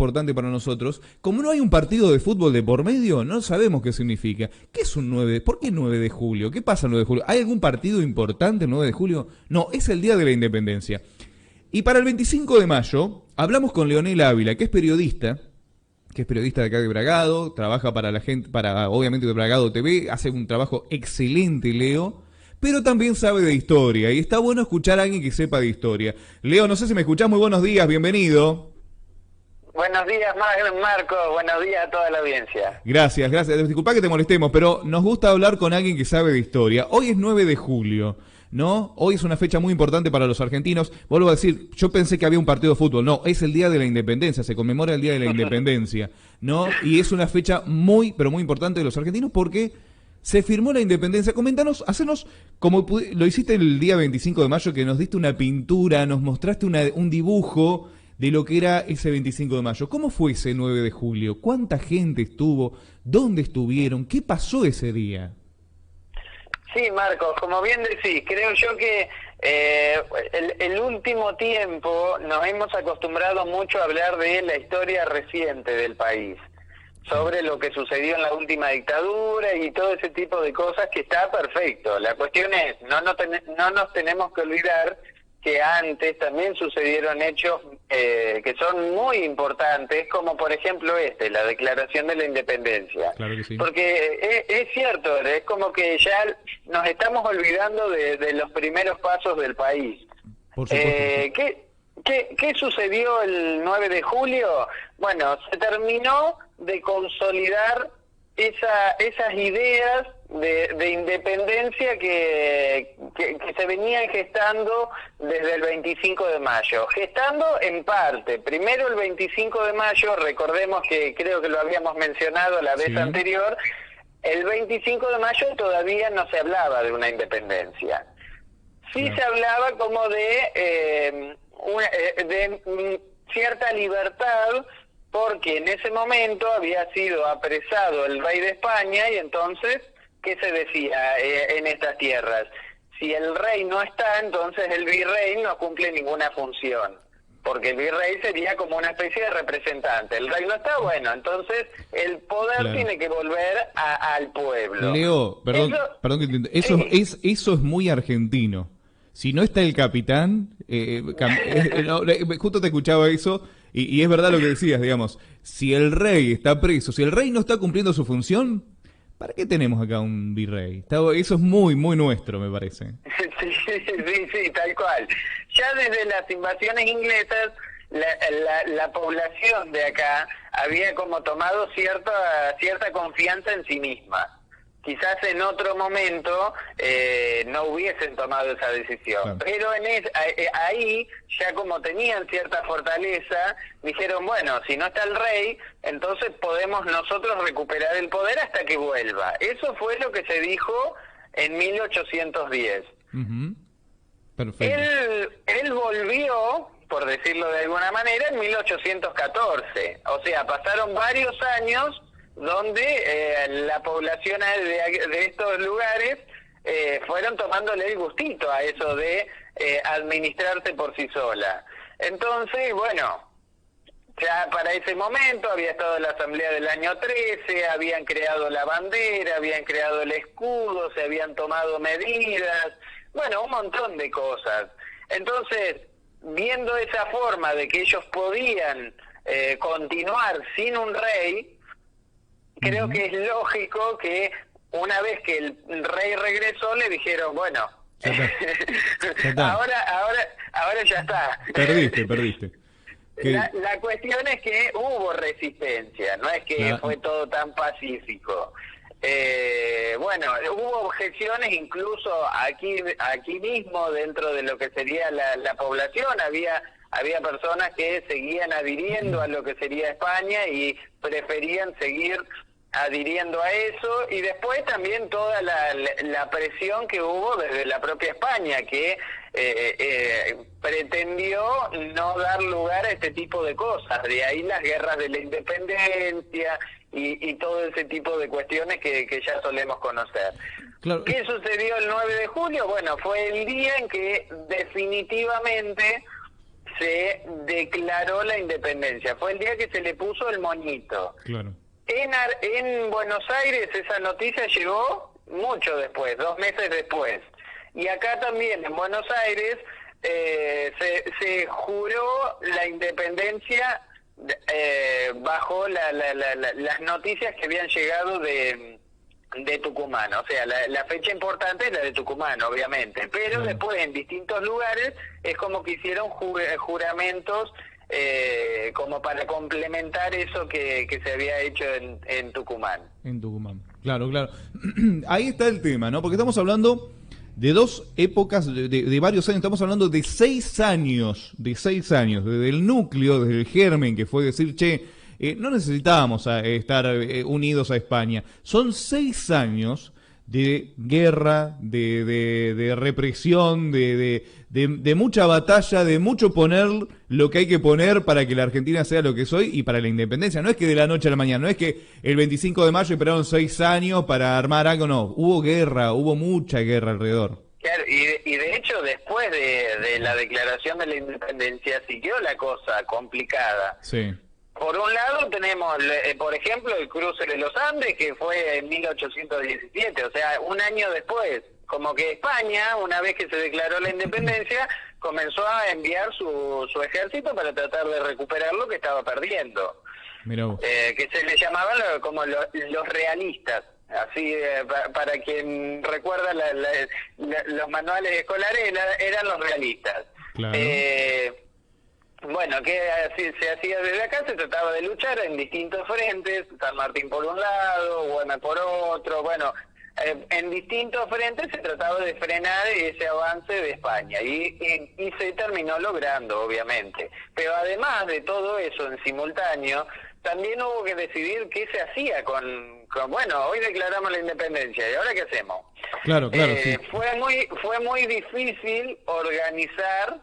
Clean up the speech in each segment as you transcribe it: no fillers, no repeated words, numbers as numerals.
importante para nosotros. Como no hay un partido de fútbol de por medio, no sabemos qué significa. ¿Qué es un 9? ¿Por qué 9 de julio? ¿Qué pasa el 9 de julio? ¿Hay algún partido importante el 9 de julio? No, es el Día de la Independencia. Y para el 25 de mayo, hablamos con Leonel Ávila, que es periodista de acá de Bragado, trabaja para la gente, para obviamente de Bragado TV, hace un trabajo excelente, Leo, pero también sabe de historia, y está bueno escuchar a alguien que sepa de historia. Leo, no sé si me escuchás, muy buenos días, bienvenido. Buenos días, Marco, buenos días a toda la audiencia. Gracias. Disculpa que te molestemos, pero nos gusta hablar con alguien que sabe de historia. Hoy es 9 de julio. ¿No? Hoy es una fecha muy importante para los argentinos. Vuelvo a decir, yo pensé que había un partido de fútbol. No, es el Día de la Independencia, se conmemora el Día de la Independencia, ¿no? Y es una fecha muy, pero muy importante de los argentinos porque se firmó la independencia. Coméntanos, hacenos, como lo hiciste el día 25 de mayo, que nos diste una pintura, nos mostraste un dibujo de lo que era ese 25 de mayo. ¿Cómo fue ese 9 de julio? ¿Cuánta gente estuvo? ¿Dónde estuvieron? ¿Qué pasó ese día? Sí, Marcos, como bien decís, creo yo que el último tiempo nos hemos acostumbrado mucho a hablar de la historia reciente del país, sobre lo que sucedió en la última dictadura y todo ese tipo de cosas, que está perfecto. La cuestión es, no nos tenemos que olvidar que antes también sucedieron hechos que son muy importantes, como por ejemplo la Declaración de la Independencia. Claro que sí. Porque es cierto, es como que ya nos estamos olvidando de los primeros pasos del país. Por supuesto. ¿Qué sucedió el 9 de julio? Bueno, se terminó de consolidar esas ideas de independencia que se venían gestando desde el 25 de mayo. Gestando en parte. Primero el 25 de mayo, recordemos que creo que lo habíamos mencionado la vez anterior, el 25 de mayo todavía no se hablaba de una independencia. Sí se hablaba como de cierta libertad, porque en ese momento había sido apresado el rey de España y entonces, ¿qué se decía en estas tierras? Si el rey no está, entonces el virrey no cumple ninguna función, porque el virrey sería como una especie de representante. El rey no está, bueno, entonces el poder tiene que volver al pueblo. Leo, perdón que te entiendo. Eso es muy argentino. Si no está el capitán, justo te escuchaba eso, y es verdad lo que decías, digamos, si el rey está preso, si el rey no está cumpliendo su función, ¿para qué tenemos acá un virrey? Eso es muy, muy nuestro, me parece. Sí, tal cual. Ya desde las invasiones inglesas, la población de acá había como tomado cierta confianza en sí misma. Quizás en otro momento no hubiesen tomado esa decisión, pero ahí ya como tenían cierta fortaleza, dijeron, bueno, si no está el rey, entonces podemos nosotros recuperar el poder hasta que vuelva. Eso fue lo que se dijo en 1810. Perfecto. Él volvió, por decirlo de alguna manera, en 1814. O sea, pasaron varios años donde la población de estos lugares fueron tomándole el gustito a eso de administrarse por sí sola. Entonces, bueno, ya para ese momento había estado la asamblea del año 13, habían creado la bandera, habían creado el escudo, se habían tomado medidas, bueno, un montón de cosas. Entonces, viendo esa forma de que ellos podían continuar sin un rey, creo que es lógico que una vez que el rey regresó le dijeron, bueno, ahora ya está. Perdiste. La cuestión es que hubo resistencia, no es que fue todo tan pacífico. Bueno, hubo objeciones incluso aquí mismo dentro de lo que sería la población. Había personas que seguían adhiriendo a lo que sería España y preferían seguir adhiriendo a eso, y después también toda la presión que hubo desde la propia España, que pretendió no dar lugar a este tipo de cosas. De ahí las guerras de la independencia y todo ese tipo de cuestiones que ya solemos conocer. Claro. ¿Qué sucedió el 9 de julio? Bueno, fue el día en que definitivamente se declaró la independencia. Fue el día que se le puso el moñito. Claro. En Buenos Aires esa noticia llegó mucho después, 2 meses después. Y acá también, en Buenos Aires, se juró la independencia bajo las noticias que habían llegado de Tucumán. O sea, la fecha importante es la de Tucumán, obviamente, pero después en distintos lugares es como que hicieron juramentos como para complementar eso que se había hecho en Tucumán. En Tucumán, claro, claro. Ahí está el tema, ¿no? Porque estamos hablando de dos épocas, de varios años, estamos hablando de 6 años, desde el núcleo, desde el germen, que fue decir, che, no necesitábamos estar unidos a España. Son 6 años de guerra, de represión, de mucha batalla, de mucho poner lo que hay que poner para que la Argentina sea lo que soy y para la independencia. No es que de la noche a la mañana, no es que el 25 de mayo esperaron 6 años para armar algo, no. Hubo guerra, hubo mucha guerra alrededor. Claro, y de hecho después de la declaración de la independencia siguió la cosa complicada. Sí. Por un lado tenemos, por ejemplo, el cruce de los Andes, que fue en 1817, o sea, un año después. Como que España, una vez que se declaró la independencia, comenzó a enviar su ejército para tratar de recuperar lo que estaba perdiendo. Mirá vos. Que se le llamaban como los realistas. Así, para quien recuerda los manuales escolares, eran los realistas. Claro. Bueno, que así se hacía desde acá, se trataba de luchar en distintos frentes, San Martín por un lado, Güemes por otro, bueno, en distintos frentes se trataba de frenar ese avance de España y se terminó logrando, obviamente. Pero además de todo eso en simultáneo, también hubo que decidir qué se hacía con bueno, hoy declaramos la independencia, ¿y ahora qué hacemos? Claro, claro, sí. Fue muy difícil organizar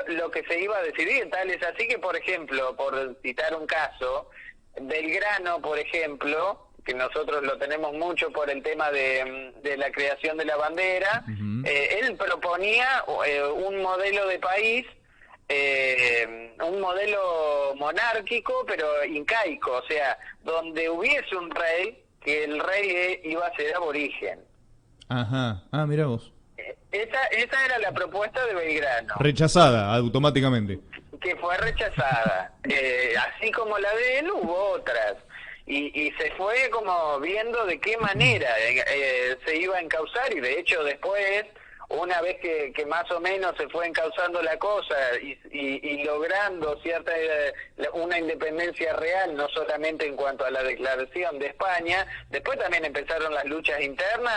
lo que se iba a decidir. Tal es así que, por ejemplo, por citar un caso, Belgrano, por ejemplo, que nosotros lo tenemos mucho por el tema de la creación de la bandera, él proponía un modelo de país, un modelo monárquico pero incaico, o sea, donde hubiese un rey, que el rey iba a ser aborigen. Ajá, mirá vos. Esa era la propuesta de Belgrano. Rechazada automáticamente. Que fue rechazada. Así como la de él, hubo otras. Y se fue como viendo de qué manera se iba a encauzar, y de hecho después, una vez que más o menos se fue encauzando la cosa y logrando una independencia real, no solamente en cuanto a la declaración de España, después también empezaron las luchas internas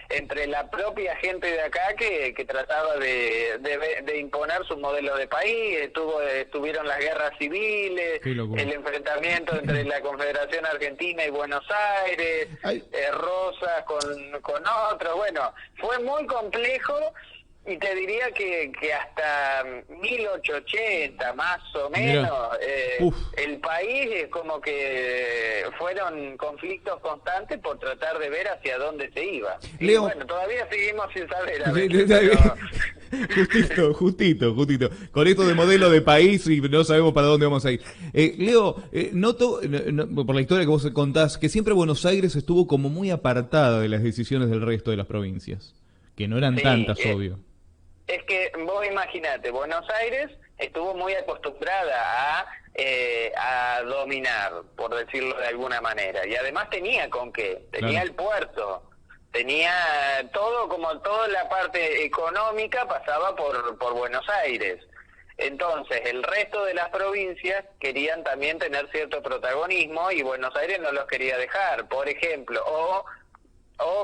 entre la propia gente de acá que trataba de imponer su modelo de país. Estuvieron las guerras civiles, el enfrentamiento entre la Confederación Argentina y Buenos Aires, Rosas con otros. Bueno, fue muy complejo. Y te diría que hasta 1880 más o menos, el país es como que fueron conflictos constantes por tratar de ver hacia dónde se iba. Leo, y bueno, todavía seguimos sin saber. Justito. Con esto de modelo de país y no sabemos para dónde vamos a ir. Leo, noto, por la historia que vos contás, que siempre Buenos Aires estuvo como muy apartada de las decisiones del resto de las provincias. Que no eran tantas, obvio. Es que vos imaginate, Buenos Aires estuvo muy acostumbrada a dominar, por decirlo de alguna manera, y además tenía con qué, tenía el puerto, tenía todo, como toda la parte económica pasaba por Buenos Aires. Entonces el resto de las provincias querían también tener cierto protagonismo y Buenos Aires no los quería dejar, por ejemplo,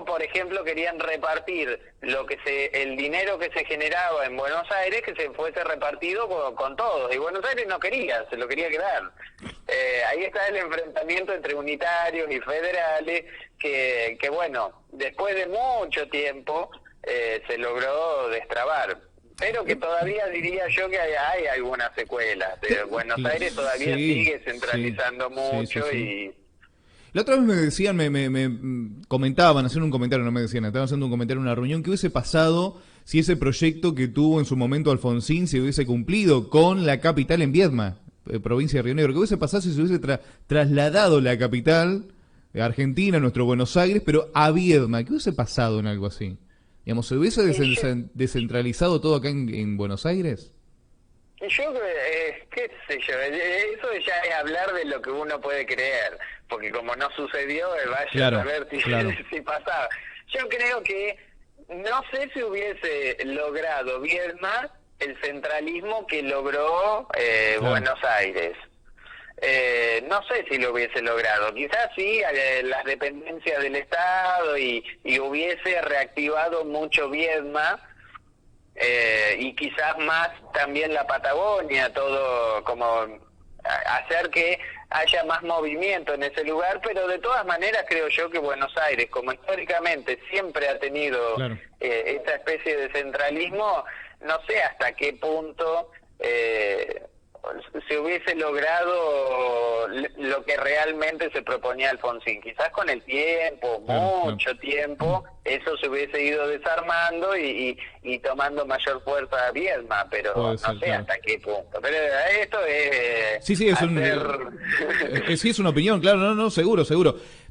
por ejemplo querían repartir el dinero que se generaba en Buenos Aires, que se fuese repartido con todos, y Buenos Aires no quería, se lo quería quedar. Ahí está el enfrentamiento entre unitarios y federales, que bueno, después de mucho tiempo se logró destrabar, pero que todavía diría yo que hay algunas secuelas. Buenos Aires todavía sigue centralizando mucho. Y la otra vez me decían, me comentaban, hacían un comentario, no me decían, estaban haciendo un comentario en una reunión, que hubiese pasado si ese proyecto que tuvo en su momento Alfonsín se hubiese cumplido con la capital en Viedma, provincia de Río Negro. ¿Qué hubiese pasado si se hubiese trasladado la capital de Argentina, nuestro Buenos Aires, pero a Viedma? ¿Qué hubiese pasado en algo así? Digamos, ¿se hubiese descentralizado todo acá en Buenos Aires? Yo, qué sé yo, eso ya es hablar de lo que uno puede creer, porque como no sucedió, vaya a saber si pasaba. Yo creo que no sé si hubiese logrado Viedma el centralismo que logró Buenos Aires. No sé si lo hubiese logrado, quizás sí las dependencias del Estado y hubiese reactivado mucho Viedma, y quizás más también la Patagonia, todo como hacer que haya más movimiento en ese lugar, pero de todas maneras creo yo que Buenos Aires, como históricamente siempre ha tenido esta especie de centralismo, no sé hasta qué punto se hubiese logrado lo que realmente se proponía Alfonsín. Quizás con el tiempo, mucho tiempo, eso se hubiese ido desarmando y tomando mayor fuerza a Viedma, pero no sé hasta qué punto. Pero esto es... Sí, es una opinión, claro, no, seguro.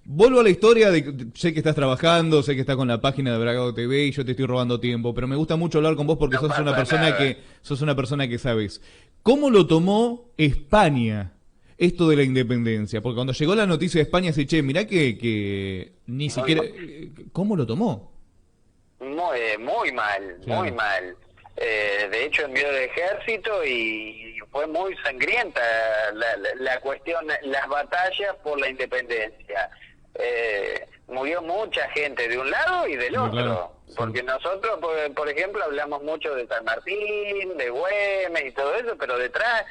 Vuelvo a la historia sé que estás trabajando, sé que estás con la página de Bragado TV y yo te estoy robando tiempo, pero me gusta mucho hablar con vos porque sos una persona que sabes. ¿Cómo lo tomó España esto de la independencia? Porque cuando llegó la noticia de España se mirá que ni siquiera... ¿Cómo lo tomó? Muy mal, muy mal. De hecho envió el ejército y fue muy sangrienta la cuestión, las batallas por la independencia. Murió mucha gente de un lado y del otro, porque nosotros, por ejemplo, hablamos mucho de San Martín, de Güemes y todo eso, pero detrás,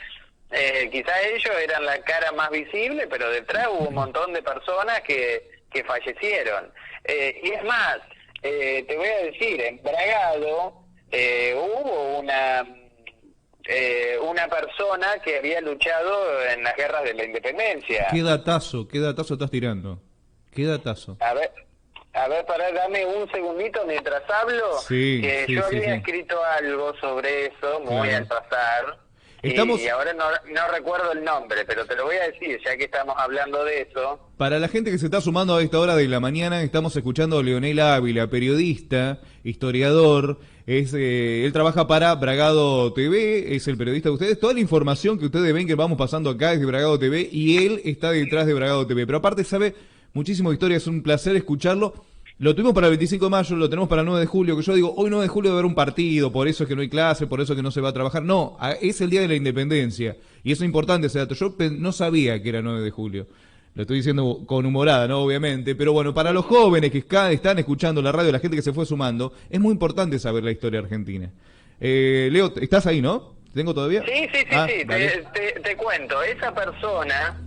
quizás ellos eran la cara más visible, pero detrás hubo un montón de personas que fallecieron. Y es más, te voy a decir, en Bragado hubo una persona que había luchado en las guerras de la independencia. ¿Qué datazo estás tirando? ¿Qué datazo? A ver, pará, dame un segundito mientras hablo. Yo había escrito algo sobre eso, muy al pasar. Y ahora no recuerdo el nombre, pero te lo voy a decir, ya que estamos hablando de eso. Para la gente que se está sumando a esta hora de la mañana, estamos escuchando a Leonel Ávila, periodista, historiador. Él trabaja para Bragado TV, es el periodista de ustedes. Toda la información que ustedes ven que vamos pasando acá es de Bragado TV y él está detrás de Bragado TV. Pero aparte sabe muchísimo de historia, es un placer escucharlo. Lo tuvimos para el 25 de mayo, lo tenemos para el 9 de julio, que yo digo, hoy 9 de julio va a haber un partido, por eso es que no hay clase, por eso es que no se va a trabajar. No, es el día de la independencia, y eso es importante ese dato. Yo no sabía que era 9 de julio. Lo estoy diciendo con humorada, ¿no? Obviamente, pero bueno, para los jóvenes que están escuchando la radio, la gente que se fue sumando, es muy importante saber la historia argentina. Leo, ¿estás ahí, no? ¿Tengo todavía? Sí, vale. te cuento, esa persona,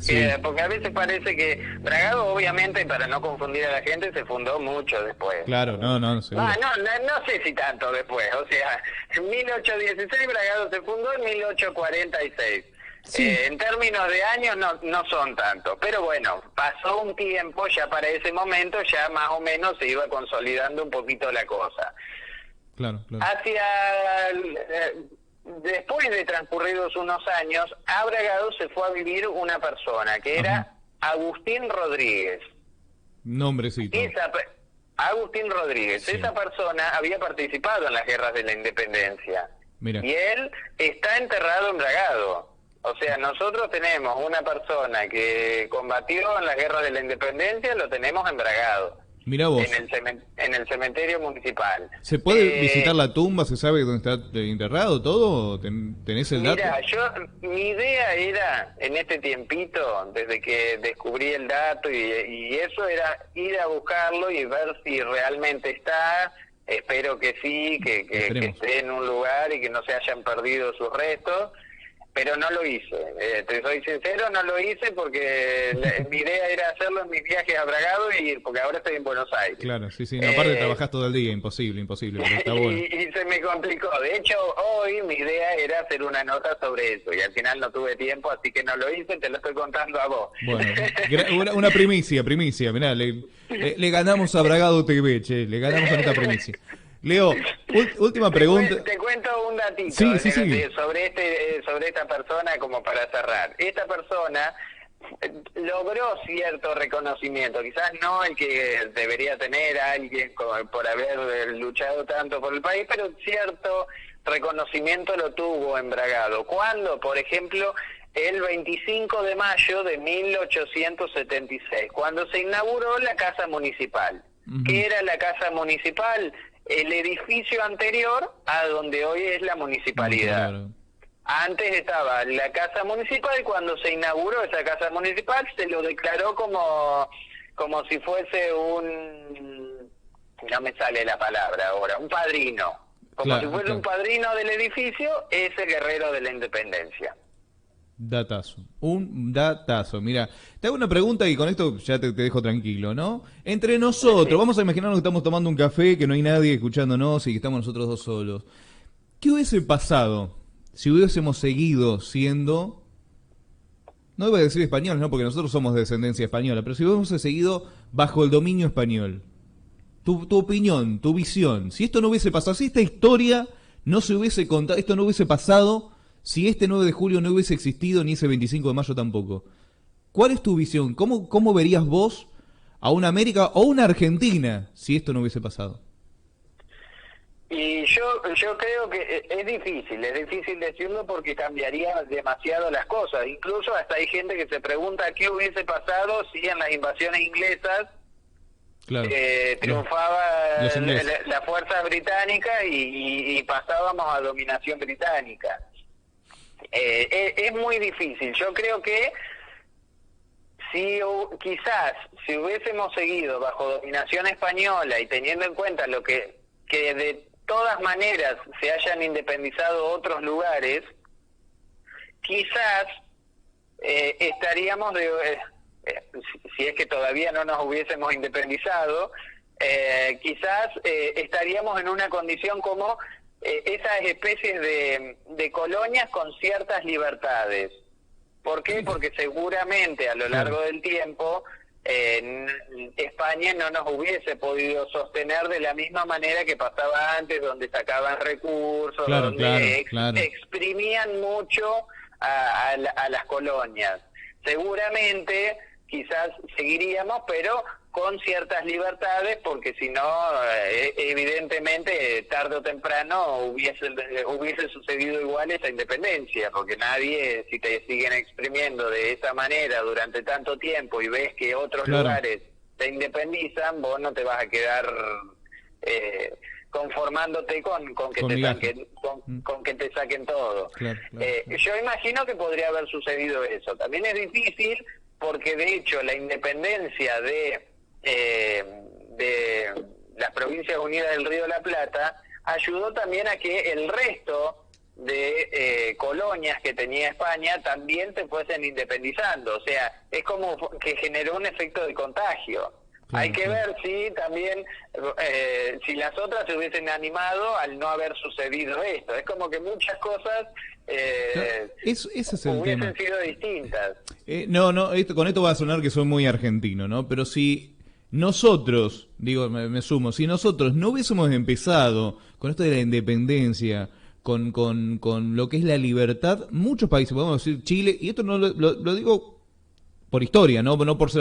porque a veces parece que Bragado, obviamente, para no confundir a la gente, se fundó mucho después. Claro, no, seguro. No sé si tanto después, o sea, en 1816 Bragado se fundó en 1846. En términos de años no son tanto, pero bueno, pasó un tiempo, ya para ese momento ya más o menos se iba consolidando un poquito la cosa. Claro. Después de transcurridos unos años, a Bragado se fue a vivir una persona que era Agustín Rodríguez. Nombrecito. Agustín Rodríguez. Esa persona había participado en las guerras de la independencia. Mira. Y él está enterrado en Bragado. O sea, nosotros tenemos una persona que combatió en las guerras de la independencia, lo tenemos en Bragado. Mirá vos. En el cementerio municipal. ¿Se puede visitar la tumba? ¿Se sabe dónde está enterrado todo? ¿Tenés el dato? Mira, mi idea era, en este tiempito, desde que descubrí el dato y eso, era ir a buscarlo y ver si realmente está. Espero que sí, que esté en un lugar y que no se hayan perdido sus restos. Pero no lo hice, te soy sincero, no lo hice porque mi idea era hacerlo en mis viajes a Bragado porque ahora estoy en Buenos Aires. Claro, sí, no, aparte trabajás todo el día, imposible, pero está bueno. y se me complicó, de hecho hoy mi idea era hacer una nota sobre eso y al final no tuve tiempo, así que no lo hice, te lo estoy contando a vos. Bueno, una primicia, mirá, le ganamos a Bragado TV, le ganamos con esta primicia. Leo, última pregunta. Te cuento un datito Sí, sí, sí. sobre esta persona como para cerrar. Esta persona logró cierto reconocimiento, quizás no el que debería tener alguien por haber luchado tanto por el país, pero cierto reconocimiento lo tuvo en Bragado. Cuando, por ejemplo, el 25 de mayo de 1876, cuando se inauguró la Casa Municipal. ¿Qué era la Casa Municipal? El edificio anterior a donde hoy es la municipalidad. Claro. Antes estaba la Casa Municipal, y cuando se inauguró esa Casa Municipal se lo declaró como si fuese no me sale la palabra ahora, un padrino. Como si fuese un padrino del edificio, ese guerrero de la independencia. Datazo, un datazo. Mira, te hago una pregunta y con esto ya te dejo tranquilo, ¿no? Entre nosotros, Sí. vamos a imaginarnos que estamos tomando un café, que no hay nadie escuchándonos y que estamos nosotros dos solos. ¿Qué hubiese pasado si hubiésemos seguido siendo, no iba a decir españoles, no, porque nosotros somos de descendencia española, pero si hubiésemos seguido bajo el dominio español? Tu opinión, tu visión, si esto no hubiese pasado, si esta historia no se hubiese contado, esto no hubiese pasado, si este 9 de julio no hubiese existido, ni ese 25 de mayo tampoco. ¿Cuál es tu visión? ¿Cómo verías vos a una América o una Argentina si esto no hubiese pasado? Y yo creo que es difícil decirlo porque cambiaría demasiado las cosas. Incluso hasta hay gente que se pregunta qué hubiese pasado si en las invasiones inglesas Claro. triunfaba Los ingleses. la fuerza británica y pasábamos a dominación británica. Es muy difícil. Yo creo que quizás si hubiésemos seguido bajo dominación española y teniendo en cuenta que de todas maneras se hayan independizado otros lugares, quizás estaríamos si es que todavía no nos hubiésemos independizado, quizás estaríamos en una condición como esas especies de colonias con ciertas libertades. ¿Por qué? Porque seguramente a lo largo del tiempo España no nos hubiese podido sostener de la misma manera que pasaba antes, donde sacaban recursos, donde exprimían mucho a las colonias. Seguramente quizás seguiríamos, pero con ciertas libertades, porque si no, evidentemente, tarde o temprano hubiese sucedido igual esa independencia, porque nadie, si te siguen exprimiendo de esa manera durante tanto tiempo y ves que otros lugares te independizan, vos no te vas a quedar conformándote con que te saquen todo. Yo imagino que podría haber sucedido eso. También es difícil porque de hecho la independencia de las Provincias Unidas del Río de la Plata ayudó también a que el resto de colonias que tenía España también se fuesen independizando. O sea, es como que generó un efecto de contagio. Hay que ver si también, si las otras se hubiesen animado al no haber sucedido esto. Es como que muchas cosas ese es el hubiesen tema. sido distintas. Con esto va a sonar que soy muy argentino, ¿no? Pero si nosotros, digo, me sumo, si nosotros no hubiésemos empezado con esto de la independencia, con lo que es la libertad, muchos países, podemos decir Chile, y esto no lo digo por historia, no por ser